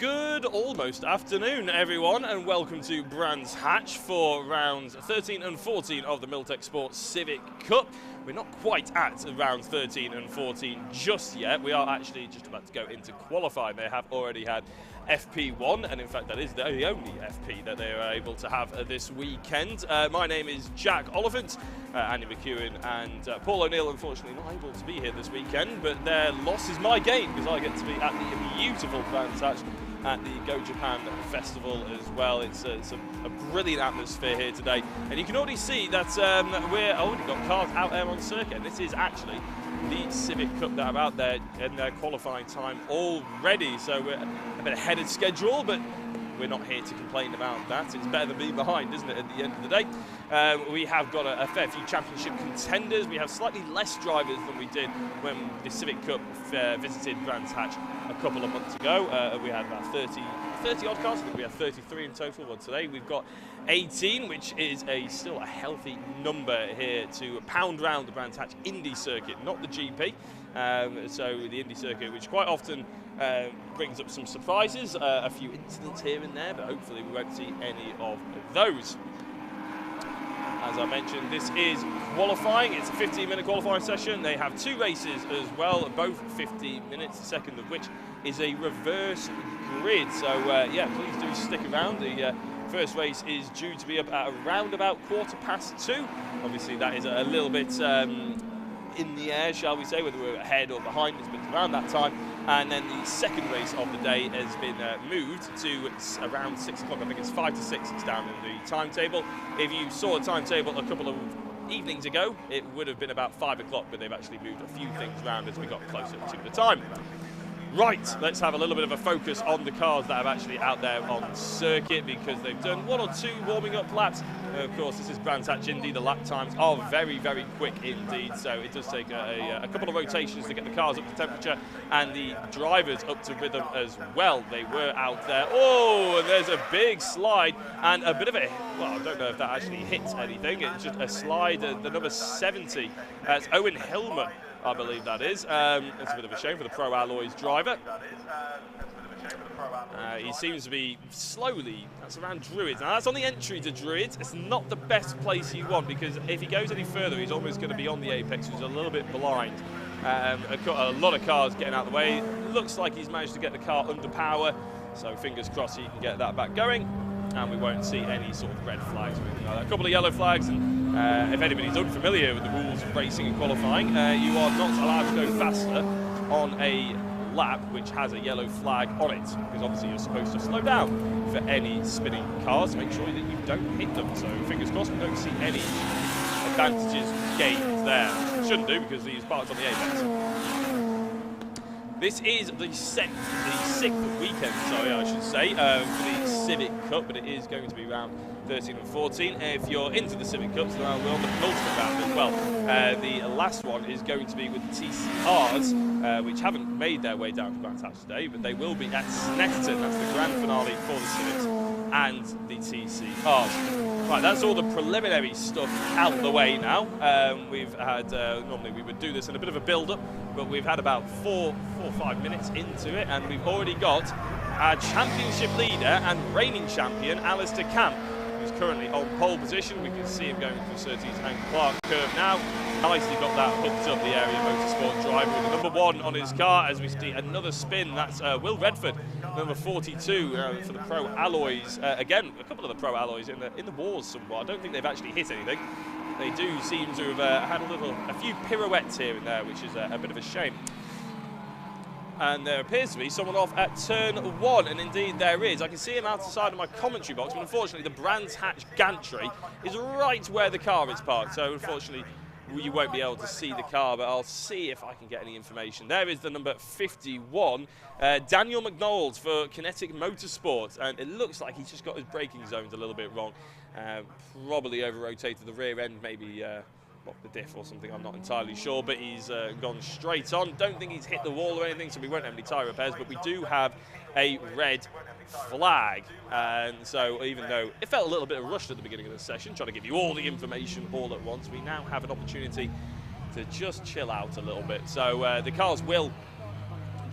Good almost afternoon, everyone, and welcome to Brands Hatch for rounds 13 and 14 of the Milltek Sports Civic Cup. We're not quite at rounds 13 and 14 just yet. We are actually just about to go into qualifying. They have already had FP1, and in fact that is the only FP that they are able to have this weekend. My name is Jack Oliphant. Andy McEwen and Paul O'Neill unfortunately not able to be here this weekend, but their loss is my gain because I get to be at the beautiful Brands Hatch at the Go Japan Festival as well. It's a brilliant atmosphere here today, and you can already see that we're already got cars out there on circuit, and this is actually the Civic Cup that are out there in their qualifying time already, so we're a bit ahead of schedule, but we're not here to complain about that. It's better than being behind, isn't it, at the end of the day? We have got a fair few championship contenders. We have slightly less drivers than we did when the Civic Cup visited Brands Hatch a couple of months ago. We had about 30 odd cars. I think we had 33 in total. Well, today we've got 18, which is still a healthy number here to pound round the Brands Hatch Indy circuit, not the GP. So the Indy circuit, which quite often brings up some surprises, a few incidents here and there, but hopefully we won't see any of those. As I mentioned, this is qualifying. It's a 15-minute qualifying session. They have two races as well, both 15 minutes, the second of which is a reverse grid. So yeah, please do stick around. The first race is due to be up at around about 2:15. Obviously that is a little bit in the air, shall we say, whether we're ahead or behind, it's been around that time. And then the second race of the day has been moved to around 6 o'clock. I think it's 5 to 6, it's down in the timetable. If you saw a timetable a couple of evenings ago, it would have been about 5 o'clock, but they've actually moved a few things around as we got closer to the time. Right, let's have a little bit of a focus on the cars that are actually out there on circuit, because they've done one or two warming up laps. Of course, this is Brands Hatch Indy. The lap times are very, very quick indeed, so it does take a couple of rotations to get the cars up to temperature and the drivers up to rhythm as well. They were out there. Oh, and there's a big slide and a bit of a, well, I don't know if that actually hits anything. It's just a slide, the number 70. That's Owen Hillman, I believe that is. It's a bit of a shame for the Pro Alloys driver. He seems to be slowly, that's around Druids. Now that's on the entry to Druids. It's not the best place you want, because if he goes any further, he's almost going to be on the apex, who's a little bit blind. A lot of cars getting out of the way. Looks like he's managed to get the car under power, so fingers crossed he can get that back going, and we won't see any sort of red flags or anything like that. A couple of yellow flags, and if anybody's unfamiliar with the rules of racing and qualifying, you are not allowed to go faster on a lap which has a yellow flag on it, because obviously you're supposed to slow down for any spinning cars to make sure that you don't hit them. So fingers crossed we don't see any advantages gained there. Shouldn't do, because he's parked on the apex. This is the sixth weekend, sorry, I should say, for the Civic Cup, but it is going to be round 13 and 14. If you're into the Civic Cups, then we're on the penultimate round as well. The last one is going to be with TCRs, which haven't made their way down to Brands Hatch today, but they will be at Snetterton. That's the grand finale for the Civics and the TCRs. Right, that's all the preliminary stuff out the way now. We've had, normally we would do this in a bit of a build-up, but we've had about 4 or 5 minutes into it, and we've already got our championship leader and reigning champion, Alistair Camp, who's currently on pole position. We can see him going through Surtees and Clark curve now. Nicely got that hooked up, the area motorsport driver with the number 1 on his car, as we see another spin. That's Will Redford, number 42 for the Pro Alloys. Again, a couple of the Pro Alloys in the wars somewhat. I don't think they've actually hit anything. They do seem to have had a few pirouettes here and there, which is a bit of a shame. And there appears to be someone off at turn 1, and indeed there is. I can see him outside of my commentary box, but unfortunately the Brands Hatch gantry is right where the car is parked, so unfortunately you won't be able to see the car, but I'll see if I can get any information. There is the number 51, Daniel McDonald for Kinetic Motorsport, and it looks like he's just got his braking zones a little bit wrong. Probably over-rotated the rear end, maybe the diff or something, I'm not entirely sure, but he's gone straight on. Don't think he's hit the wall or anything, so we won't have any tyre repairs, but we do have a red flag. And so even though it felt a little bit rushed at the beginning of the session, trying to give you all the information all at once, we now have an opportunity to just chill out a little bit. So the cars will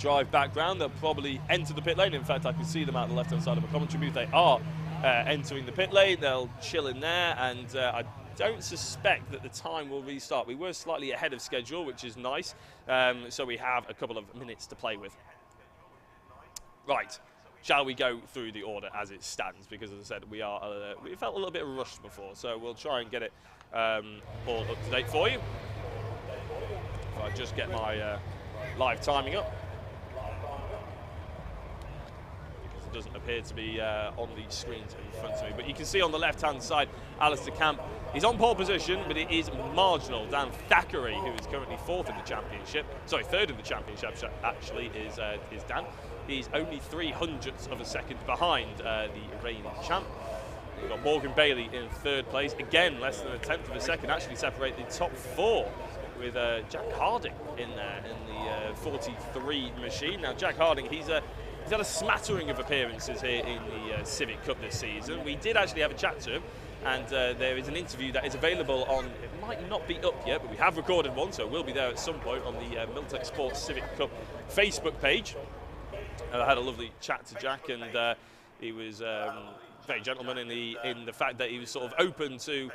drive background. They'll probably enter the pit lane. In fact, I can see them out the left-hand side of a commentary booth. They are entering the pit lane. They'll chill in there, and I don't suspect that the time will restart. We were slightly ahead of schedule, which is nice, so we have a couple of minutes to play with. Right, shall we go through the order as it stands? Because, as I said, we felt a little bit rushed before, so we'll try and get it all up to date for you. If I just get my live timing up. It doesn't appear to be on the screens in front of me, but you can see on the left-hand side, Alistair Camp. He's on pole position, but it is marginal. Dan Thackeray, who is currently third in the championship, actually, is Dan. He's only 0.03 of a second behind the reigning champ. We've got Morgan Bailey in third place, again less than 1/10 of a second, actually separate the top four, with Jack Harding in there in the 43 machine. Now, Jack Harding, he's had a smattering of appearances here in the Civic Cup this season. We did actually have a chat to him, and there is an interview that is available on, it might not be up yet, but we have recorded one, so it will be there at some point on the Milltek Sports Civic Cup Facebook page. I had a lovely chat to Jack, and he was very gentlemanly in the fact that he was sort of open to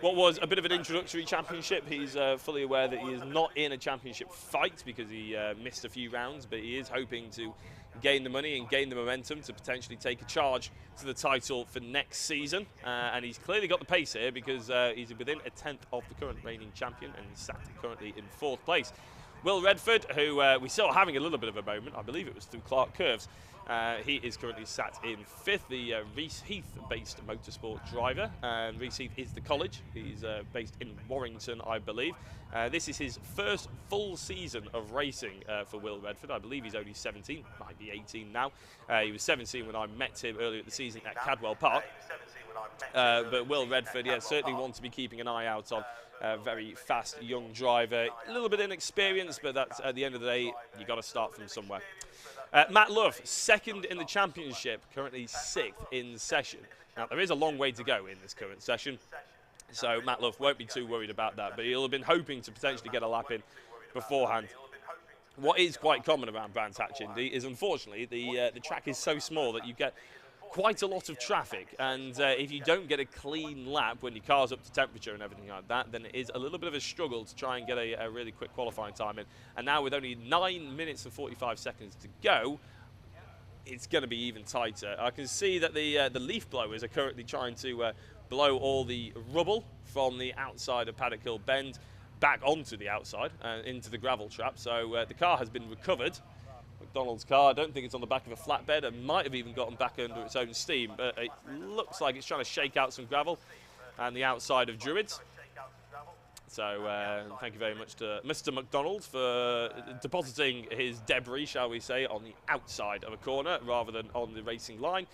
what was a bit of an introductory championship. He's fully aware that he is not in a championship fight because he missed a few rounds, but he is hoping to gain the money and gain the momentum to potentially take a charge to the title for next season. And he's clearly got the pace here because he's within 1/10 of the current reigning champion, and he's sat currently in 4th place. Will Redford, who we saw having a little bit of a moment, I believe it was through Clark Curves, he is currently sat in 5th, the Reese Heath-based motorsport driver. Reese Heath is the college. He's based in Warrington, I believe. This is his first full season of racing for Will Redford. I believe he's only 17, might be 18 now. He was 17 when I met him earlier the season at Cadwell Park. But Will Redford, yeah, certainly want to be keeping an eye out on. Very fast young driver, a little bit inexperienced, but that's at the end of the day, you got to start from somewhere. Matt Love, 2nd in the championship, currently 6th in session. Now, there is a long way to go in this current session, so Matt Love won't be too worried about that, but he'll have been hoping to potentially get a lap in beforehand. What is quite common around Brands Hatch Indy is, unfortunately, the track is so small that you get quite a lot of traffic, and if you don't get a clean lap when your car's up to temperature and everything like that, then it is a little bit of a struggle to try and get a really quick qualifying time in. And now with only 9 minutes and 45 seconds to go, it's going to be even tighter. I can see that the leaf blowers are currently trying to blow all the rubble from the outside of Paddock Hill Bend back onto the outside, into the gravel trap. So the car has been recovered. McDonald's car, I don't think it's on the back of a flatbed. It might have even gotten back under its own steam, but it looks like it's trying to shake out some gravel and the outside of Druids. So thank you very much to Mr. McDonald for depositing his debris, shall we say, on the outside of a corner rather than on the racing line.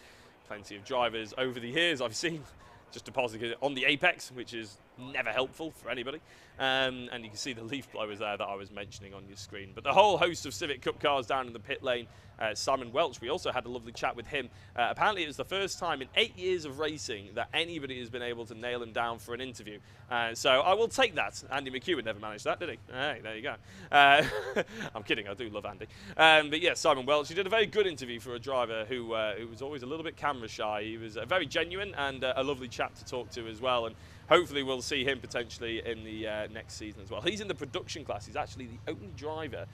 Plenty of drivers over the years I've seen just depositing it on the apex, which is never helpful for anybody. And you can see the leaf blowers there that I was mentioning on your screen. But the whole host of Civic Cup cars down in the pit lane. Simon Welch, we also had a lovely chat with him. Apparently it was the first time in 8 years of racing that anybody has been able to nail him down for an interview. So I will take that. Andy McEwen never managed that, did he? Hey, there you go. I'm kidding, I do love Andy. But yeah, Simon Welch, he did a very good interview for a driver who was always a little bit camera shy. He was very genuine and a lovely chap to talk to as well. And hopefully we'll see him potentially in the next season as well. He's in the production class. He's actually the only driver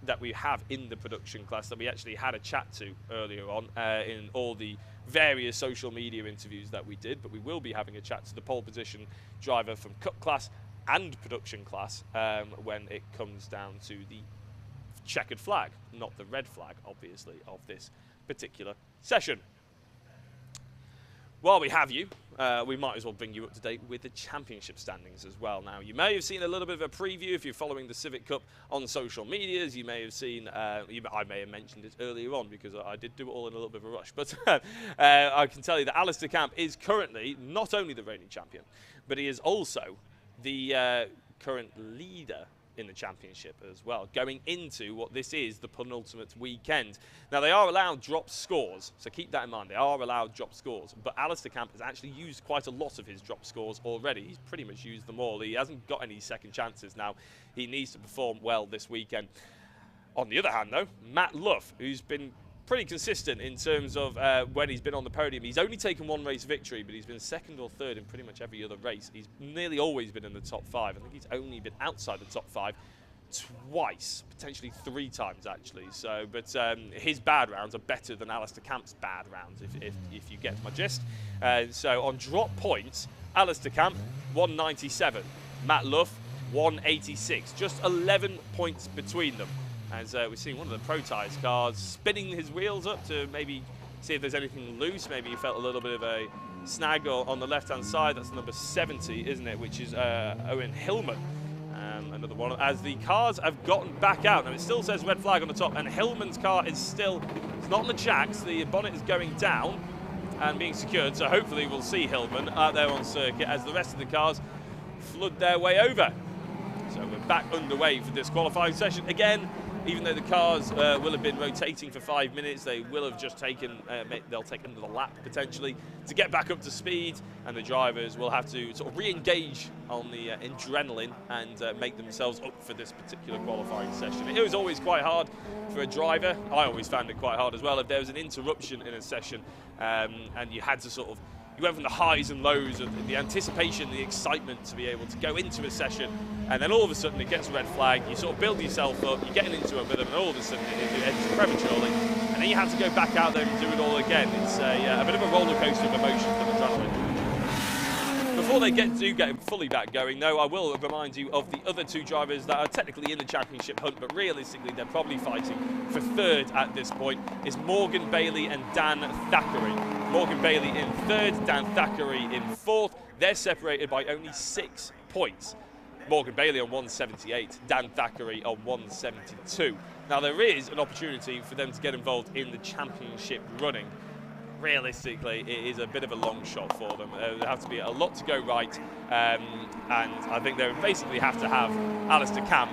that we have in the production class that we actually had a chat to earlier on in all the various social media interviews that we did. But we will be having a chat to the pole position driver from Cup class and production class when it comes down to the checkered flag, not the red flag, obviously, of this particular session. While we have you, we might as well bring you up to date with the championship standings as well. Now, you may have seen a little bit of a preview if you're following the Civic Cup on social medias. You may have seen, I may have mentioned it earlier on because I did do it all in a little bit of a rush. But I can tell you that Alistair Camp is currently not only the reigning champion, but he is also the current leader in the championship as well, going into what this is, the penultimate weekend. Now, they are allowed drop scores, so keep that in mind. They are allowed drop scores, but Alistair Camp has actually used quite a lot of his drop scores already. He's pretty much used them all. He hasn't got any second chances now. He needs to perform well this weekend. On the other hand, though, Matt Luff, who's been pretty consistent in terms of when he's been on the podium. He's only taken one race victory, but he's been second or third in pretty much every other race. He's nearly always been in the top 5. I think he's only been outside the top 5 twice, potentially 3 times actually. So, but his bad rounds are better than Alistair Camp's bad rounds, if you get my gist. So on drop points, Alistair Camp 197, Matt Luff 186, just 11 points between them. As we're seeing one of the Pro Tyres cars spinning his wheels up to maybe see if there's anything loose. Maybe he felt a little bit of a snag on the left-hand side. That's number 70, isn't it? Which is Owen Hillman. Another one. As the cars have gotten back out. Now, it still says red flag on the top, and Hillman's car is still, it's not on the jacks. The bonnet is going down and being secured. So hopefully we'll see Hillman out there on circuit as the rest of the cars flood their way over. So we're back underway for this qualifying session. Again, even though the cars will have been rotating for 5 minutes, they will have just taken, they'll take another lap potentially to get back up to speed, and the drivers will have to sort of re-engage on the adrenaline and make themselves up for this particular qualifying session. It was always quite hard for a driver. I always found it quite hard as well. If there was an interruption in a session and you had to sort of, you went from the highs and lows of the anticipation, the excitement to be able to go into a session, and then all of a sudden it gets a red flag, you sort of build yourself up, you're getting into a rhythm, and all of a sudden it ends prematurely, and then you have to go back out there and do it all again. It's a bit of a roller coaster of emotions and adrenaline. Before they do get fully back going, though, I will remind you of the other 2 drivers that are technically in the championship hunt, but realistically they're probably fighting for 3rd at this point. It's Morgan Bailey and Dan Thackeray. Morgan Bailey in 3rd, Dan Thackeray in 4th. They're separated by only 6 points. Morgan Bailey on 178, Dan Thackeray on 172. Now there is an opportunity for them to get involved in the championship running. Realistically, it is a bit of a long shot for them. There have to be a lot to go right, and I think they basically have to have Alistair Camp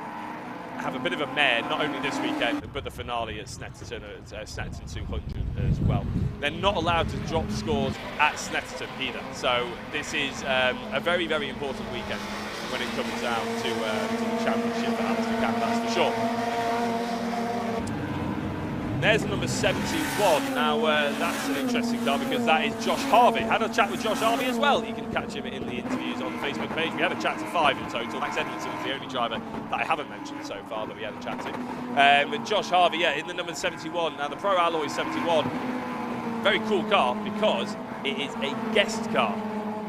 have a bit of a mare, not only this weekend, but the finale at Snetterton, at Snetterton 200 as well. They're not allowed to drop scores at Snetterton either, so this is a very, very important weekend when it comes down to the championship for Alistair Camp, that's for sure. There's the number 71. Now, that's an interesting car because that is Josh Harvey. Had a chat with Josh Harvey as well. You can catch him in the interviews on the Facebook page. We had a chat to 5 in total. Max Edmondson is the only driver that I haven't mentioned so far that we had a chat to. But Josh Harvey, yeah, in the number 71. Now, the Pro Alloy 71, very cool car because it is a guest car.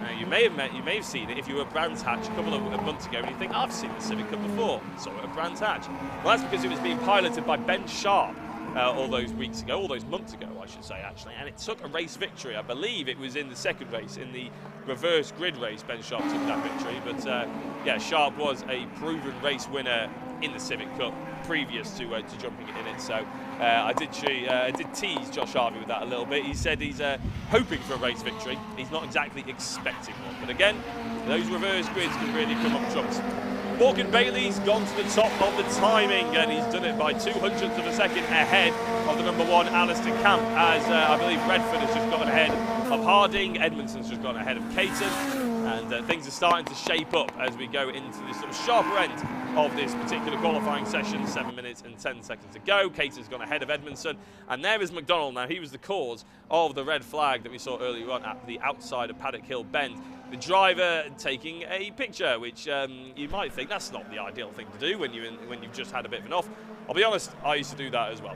Now, you may have seen it if you were at Brands Hatch a couple of months ago and you think, I've seen the Civic Cup before. Saw it at Brands Hatch. Well, that's because it was being piloted by Ben Sharp. All those months ago, I should say, actually, and it took a race victory. I believe it was in the 2nd race, in the reverse grid race, Ben Sharp took that victory. But yeah, Sharp was a proven race winner in the Civic Cup previous to jumping in it. So I did tease Josh Harvey with that a little bit. He said he's hoping for a race victory. He's not exactly expecting one. But again, those reverse grids can really come up trumps. Morgan Bailey's gone to the top of the timing, and he's done it by 200ths of a second ahead of the number 1, Alistair Camp, as I believe Redford has just gotten ahead of Harding, Edmondson's just gone ahead of Caton, and things are starting to shape up as we go into the sort of sharper end of this particular qualifying session. 7 minutes and 10 seconds to go. Caton's gone ahead of Edmondson, and there is McDonald. Now, he was the cause of the red flag that we saw earlier on at the outside of Paddock Hill Bend. The driver taking a picture, which you might think that's not the ideal thing to do when you've just had a bit of an off. I'll be honest, I used to do that as well.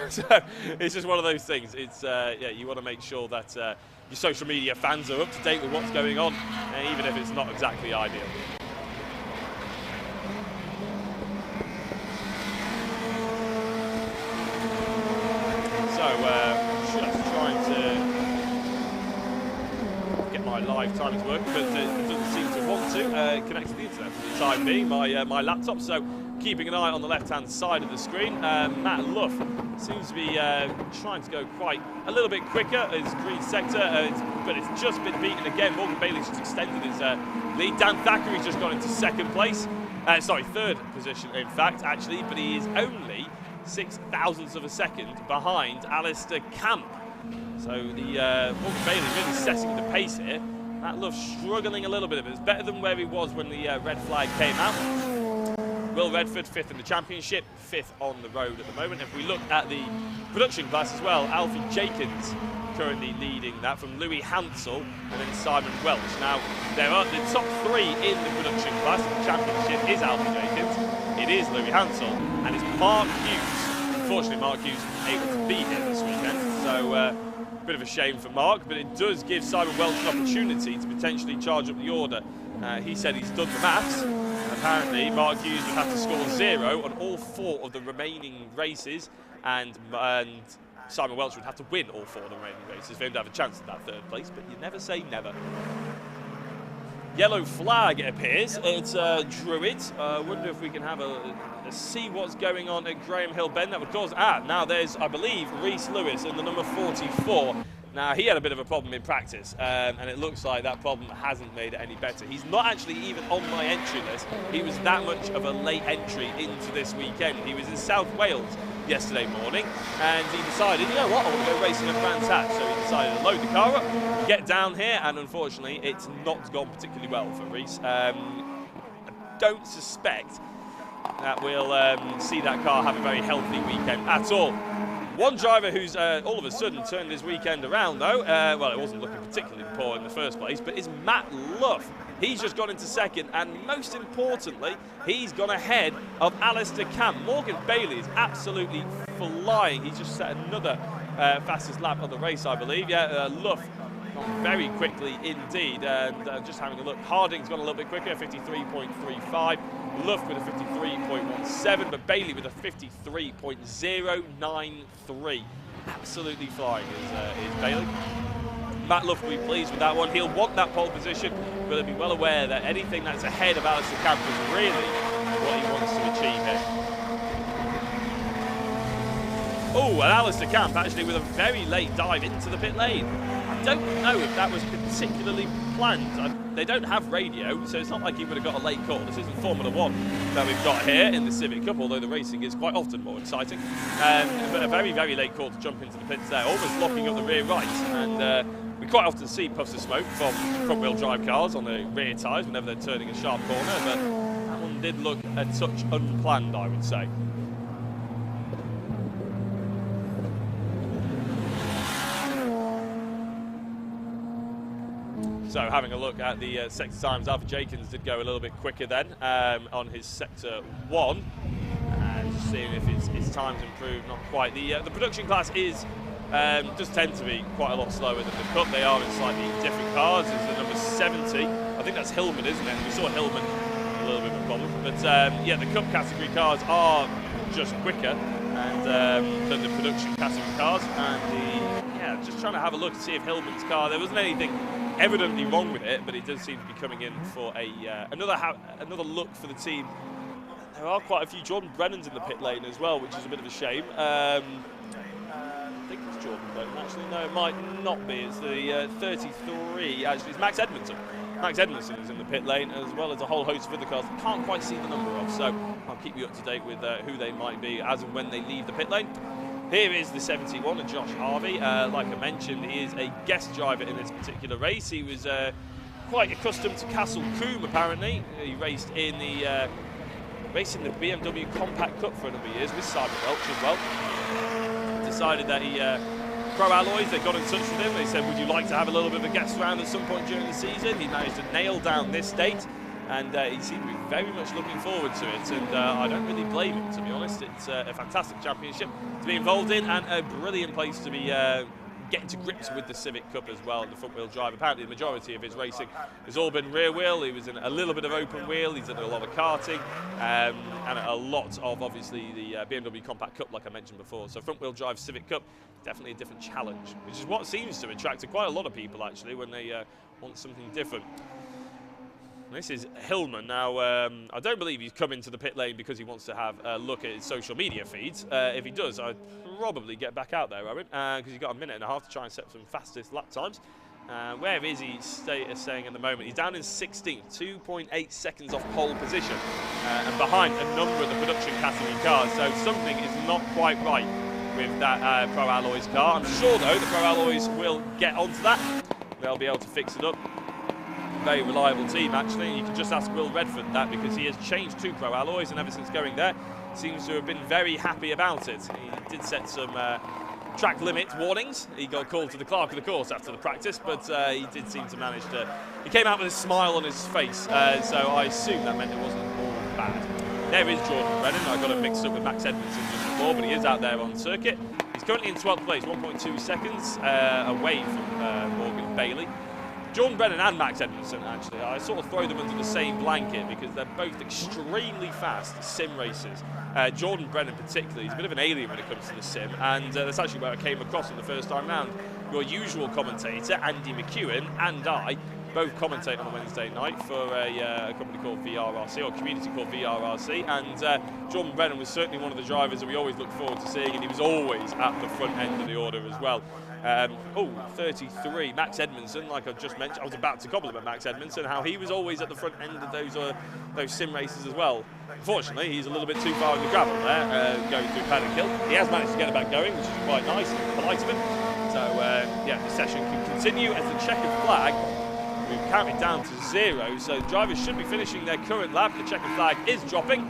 So it's just one of those things. It's yeah, you want to make sure that your social media fans are up to date with what's going on, even if it's not exactly ideal. So just trying to get my live timings working, but it doesn't seem to want to connect to the internet for the time being, my laptop. So keeping an eye on the left-hand side of the screen, Matt Luff seems to be trying to go quite a little bit quicker as green sector, but it's just been beaten again. Morgan Bailey's just extended his lead. Dan Thackeray's just gone into 2nd place. Sorry, 3rd position, in fact, actually, but he is only 0.006 of a second behind Alistair Camp. So the Morgan Bailey really setting the pace here. Matt Luff struggling a little bit, but it's better than where he was when the red flag came out. Will Redford, 5th in the championship, 5th on the road at the moment. If we look at the production class as well, Alfie Jenkins currently leading that from Louis Hansel and then Simon Welch. Now, there are the top 3 in the production class of the championship is Alfie Jenkins, it is Louis Hansel, and it's Mark Hughes. Unfortunately, Mark Hughes isn't able to be here this weekend, so bit of a shame for Mark, but it does give Simon Welch an opportunity to potentially charge up the order. He said he's done the maths, and apparently Mark Hughes would have to score 0 on all 4 of the remaining races, and Simon Welch would have to win all 4 of the remaining races for him to have a chance at that 3rd place, but you never say never. Yellow flag, it appears. It's Druid. I wonder if we can have a see what's going on at Graham Hill Bend. That would cause... now there's, I believe, Reese Lewis in the number 44. Now, he had a bit of a problem in practice, and it looks like that problem hasn't made it any better. He's not actually even on my entry list. He was that much of a late entry into this weekend. He was in South Wales yesterday morning, and he decided, you know what, I want to go racing at Brands Hatch. So he decided to load the car up, get down here, and unfortunately, it's not gone particularly well for Reese. I don't suspect that we'll see that car have a very healthy weekend at all. One driver who's all of a sudden turned his weekend around, though, well, it wasn't looking particularly poor in the first place, but is Matt Luff. He's just gone into 2nd, and most importantly, he's gone ahead of Alistair Camp. Morgan Bailey is absolutely flying. He's just set another fastest lap of the race, I believe. Yeah, Luff gone very quickly indeed, and just having a look, Harding's gone a little bit quicker, 53.35. Luff with a 53.17, but Bailey with a 53.093. Absolutely flying is Bailey. Matt Luff will be pleased with that one. He'll want that pole position, but he'll be well aware that anything that's ahead of Alistair Camp is really what he wants to achieve here. Oh, and Alistair Camp actually with a very late dive into the pit lane. I don't know if that was particularly planned. They don't have radio, so it's not like he would have got a late call. This isn't Formula 1 that we've got here in the Civic Cup, although the racing is quite often more exciting. But a very, very late call to jump into the pits there, almost locking up the rear right. And we quite often see puffs of smoke from front-wheel drive cars on the rear tyres whenever they're turning a sharp corner, but that one did look a touch unplanned, I would say. So having a look at the sector times, Alfie Jenkins did go a little bit quicker then on his sector 1. And just seeing if his times improved, not quite. The production class is does tend to be quite a lot slower than the Cup. They are in slightly different cars. There's the number 70. I think that's Hillman, isn't it? We saw Hillman a little bit of a problem. But yeah, the Cup category cars are just quicker than the production category cars. And just trying to have a look to see if Hillman's car, there wasn't anything evidently wrong with it, but it does seem to be coming in for another look for the team. There are quite a few Jordan Brennans in the pit lane as well, which is a bit of a shame. I think it's Jordan Brennan, actually. No, it might not be. It's the 33, actually. It's Max Edmondson. Max Edmondson is in the pit lane, as well as a whole host of other cars I can't quite see the number of, so I'll keep you up to date with who they might be as and when they leave the pit lane. Here is the 71 of Josh Harvey. Like I mentioned, he is a guest driver in this particular race. He was quite accustomed to Castle Combe, apparently. He raced in the BMW Compact Cup for a number of years with Simon Welch as well. Decided that he Pro Alloys, they got in touch with him. They said, would you like to have a little bit of a guest round at some point during the season? He managed to nail down this date, and he seemed to be very much looking forward to it, and I don't really blame him, to be honest. It's a fantastic championship to be involved in, and a brilliant place to be getting to grips with the Civic Cup as well, the front-wheel drive. Apparently the majority of his racing has all been rear wheel. He was in a little bit of open wheel, he's done a lot of karting, and a lot of, obviously, the BMW Compact Cup, like I mentioned before. So front-wheel drive Civic Cup, definitely a different challenge, which is what seems to attract quite a lot of people, actually, when they want something different. This is Hillman. Now, I don't believe he's come into the pit lane because he wants to have a look at his social media feeds. If he does, I'd probably get back out there, Owen, because he's got a minute and a half to try and set some fastest lap times. Where is he staying at the moment? He's down in 16th, 2.8 seconds off pole position, and behind a number of the production category cars. So something is not quite right with that Pro Alloys car. I'm sure, though, the Pro Alloys will get onto that. They'll be able to fix it up. very reliable team, actually. You can just ask Will Redford that, because he has changed to Pro Alloys, and ever since going there, seems to have been very happy about it. He did set some track limit warnings. He got called to the clerk of the course after the practice, but he did seem to manage to... He came out with a smile on his face, so I assume that meant it wasn't all bad. There is Jordan Brennan. I got him mixed up with Max Edmondson just before, but he is out there on circuit. He's currently in 12th place, 1.2 seconds away from Morgan Bailey. Jordan Brennan and Max Edmondson, actually, I sort of throw them under the same blanket because they're both extremely fast sim racers. Jordan Brennan particularly, he's a bit of an alien when it comes to the sim, and that's actually where I came across him the first time round. Your usual commentator, Andy McEwen, and I both commentate on a Wednesday night for a company called VRRC, or community called VRRC, and Jordan Brennan was certainly one of the drivers that we always look forward to seeing, and he was always at the front end of the order as well. 33, Max Edmondson, like I just mentioned. I was about to compliment Max Edmondson, how he was always at the front end of those sim races as well. Unfortunately, he's a little bit too far in the gravel there, going through Paddock Hill. He has managed to get it back going, which is quite nice and polite of him. So, yeah, the session can continue as the checkered flag. We've counted down to 0, so drivers should be finishing their current lap. The checkered flag is dropping.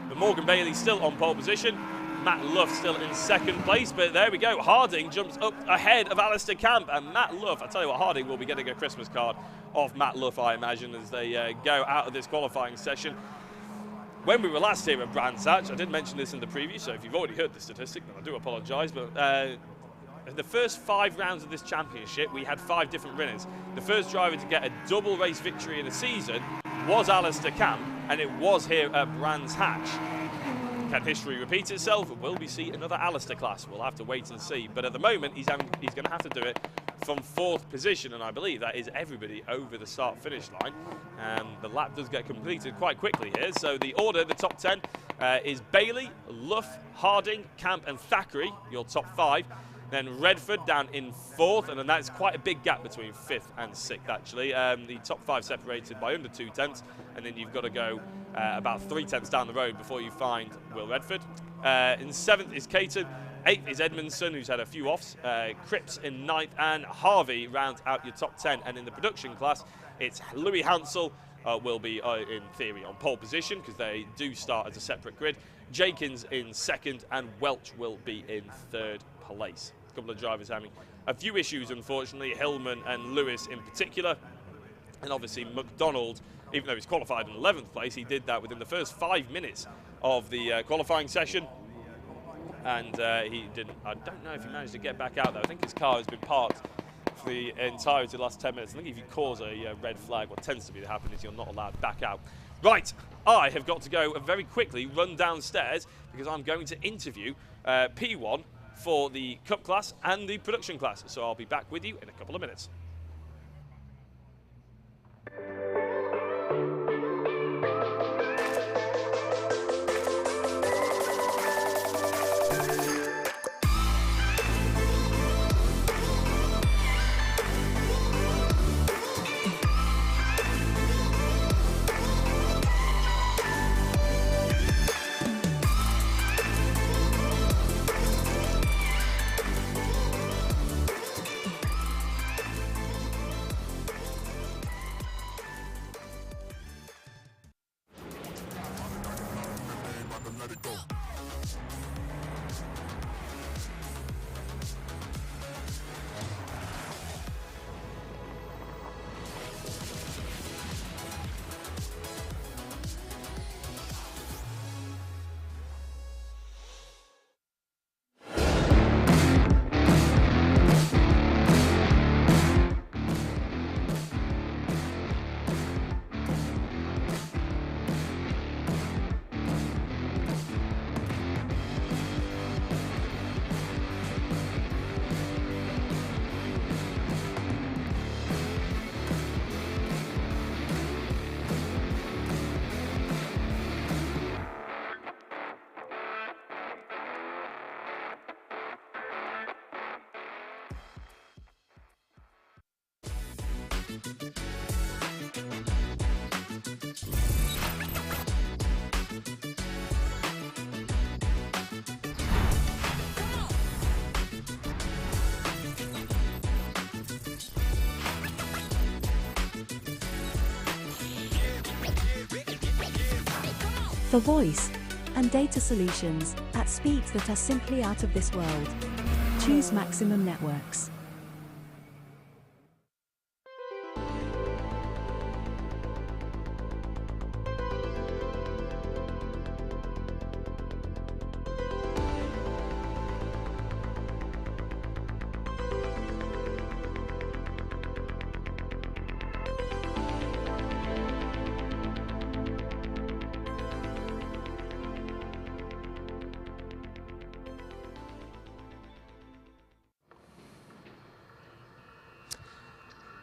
But Morgan Bailey still on pole position. Matt Luff still in 2nd place, but there we go. Harding jumps up ahead of Alistair Camp, and Matt Luff, I tell you what, Harding will be getting a Christmas card of Matt Luff, I imagine, as they go out of this qualifying session. When we were last here at Brands Hatch, I did mention this in the preview, so if you've already heard the statistic, then I do apologise, but in the first 5 rounds of this championship, we had 5 different winners. The first driver to get a double race victory in a season was Alistair Camp, and it was here at Brands Hatch. Can history repeat itself? Will we see another Alistair class? We'll have to wait and see. But at the moment, he's going to have to do it from 4th position, and I believe that is everybody over the start-finish line. The lap does get completed quite quickly here. So the order, the top 10, is Bailey, Luff, Harding, Camp, and Thackeray, your top 5. Then Redford down in 4th, and then that's quite a big gap between 5th and 6th, actually. The top 5 separated by under 2 tenths, and then you've got to go about 3 tenths down the road before you find Will Redford. In 7th is Caton, 8th is Edmondson, who's had a few offs, Cripps in 9th, and Harvey rounds out your top 10. And in the production class, it's Louis Hansel will be, in theory, on pole position, because they do start as a separate grid. Jenkins in 2nd, and Welch will be in 3rd place. A couple of drivers having a few issues, unfortunately, Hillman and Lewis in particular. And obviously McDonald, even though he's qualified in 11th place, he did that within the first 5 minutes of the qualifying session. And he didn't, I don't know if he managed to get back out there. I think his car has been parked for the entirety of the last 10 minutes. I think if you cause a red flag, what tends to be happening is you're not allowed back out. Right, I have got to go very quickly, run downstairs, because I'm going to interview P1 for the Cup class and the production class. So I'll be back with you in a couple of minutes. for voice and data solutions at speeds that are simply out of this world. Choose Maximum Networks.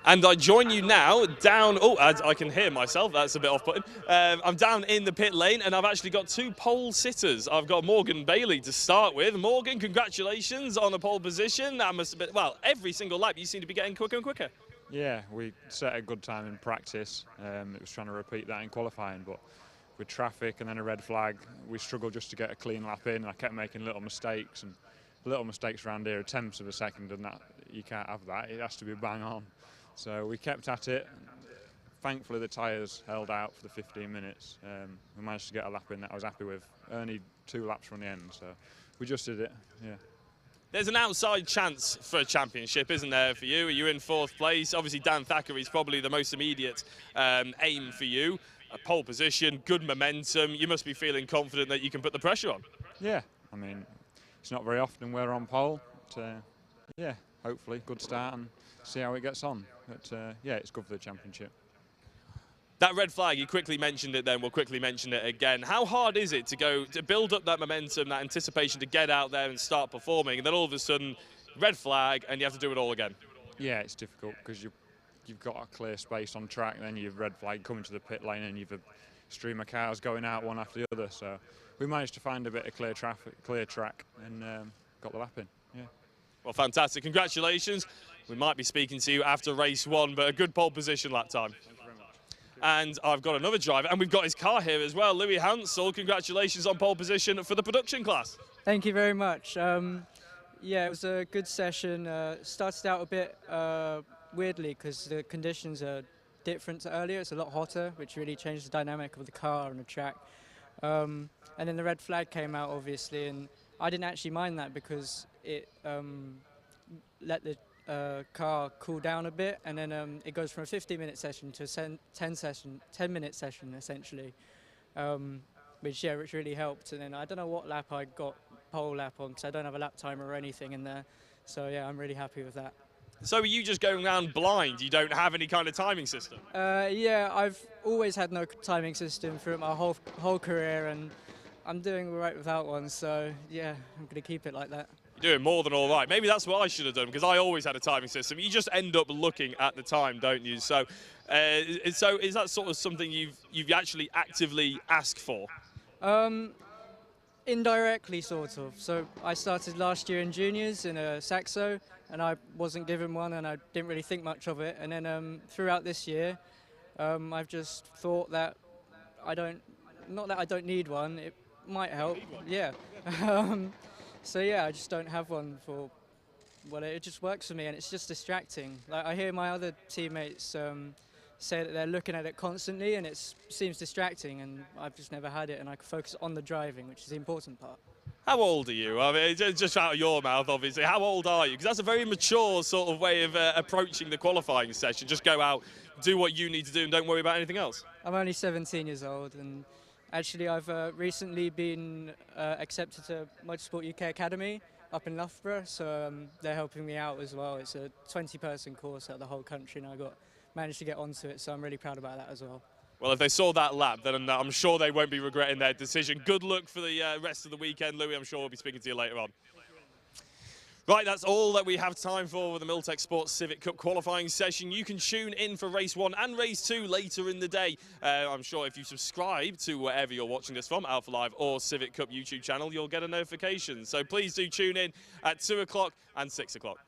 And I join you now down, I can hear myself, that's a bit off-putting. I'm down in the pit lane and I've actually got two pole sitters. I've got Morgan Bailey to start with. Morgan, congratulations on the pole position. That must have been, well, every single lap you seem to be getting quicker and quicker. Yeah, we set a good time in practice. It was trying to repeat that in qualifying, but with traffic and then a red flag, we struggled just to get a clean lap in. I kept making little mistakes, and little mistakes around here, tenths of a second, and that you can't have that. It has to be bang on. So we kept at it. Thankfully, the tyres held out for the 15 minutes. We managed to get a lap in that I was happy with. Only 2 laps from the end, so we just did it, yeah. There's an outside chance for a championship, isn't there, for you? You're in 4th place. Obviously, Dan Thackeray's probably the most immediate aim for you. A pole position, good momentum. You must be feeling confident that you can put the pressure on. Yeah, I mean, it's not very often we're on pole. But, yeah, hopefully, good start and see how it gets on. But, yeah, it's good for the championship. That red flag, you quickly mentioned it then, we'll quickly mention it again. How hard is it to build up that momentum, that anticipation to get out there and start performing, and then all of a sudden, red flag, and you have to do it all again? Yeah, it's difficult because you've got a clear space on track, and then you've red flag coming to the pit lane, and you've a stream of cars going out one after the other. So we managed to find a bit of clear track, and got the lap in, yeah. Well, fantastic. Congratulations. We might be speaking to you after race 1, but a good pole position lap time. And I've got another driver, and we've got his car here as well. Louis Hansel, congratulations on pole position for the production class. Thank you very much. Yeah, it was a good session. Started out a bit weirdly because the conditions are different to earlier. It's a lot hotter, which really changed the dynamic of the car and the track. And then the red flag came out, obviously, and I didn't actually mind that because it let the car cool down a bit, and then it goes from a 15-minute session to a 10-minute session essentially, which really helped. And then I don't know what lap I got pole lap on because I don't have a lap timer or anything in there. So yeah, I'm really happy with that. So are you just going around blind? You don't have any kind of timing system? Yeah, I've always had no timing system throughout my whole career, and I'm doing all right without one. So yeah, I'm going to keep it like that. You're doing more than all right. Maybe that's what I should have done, because I always had a timing system. You just end up looking at the time, don't you? So, so is that sort of something you've actually actively asked for? Indirectly, sort of. So I started last year in juniors in a Saxo, and I wasn't given one, and I didn't really think much of it. And then throughout this year, I've just thought that not that I don't need one. It might help. Yeah. So yeah, I just don't have one for, well, it just works for me, and it's just distracting. Like I hear my other teammates say that they're looking at it constantly, and it seems distracting, and I've just never had it, and I can focus on the driving, which is the important part. How old are you? I mean, just out of your mouth, obviously. How old are you? Because that's a very mature sort of way of approaching the qualifying session. Just go out, do what you need to do, and don't worry about anything else. I'm only 17 years old, and actually, I've recently been accepted to Motorsport UK Academy up in Loughborough, so they're helping me out as well. It's a 20-person course out the whole country, and I managed to get onto it, so I'm really proud about that as well. Well, if they saw that lap, then I'm sure they won't be regretting their decision. Good luck for the rest of the weekend, Louis. I'm sure we'll be speaking to you later on. Right, that's all that we have time for with the Milltek Sports Civic Cup qualifying session. You can tune in for race 1 and race 2 later in the day. I'm sure if you subscribe to wherever you're watching this from, Alpha Live or Civic Cup YouTube channel, you'll get a notification. So please do tune in at 2 o'clock and 6 o'clock.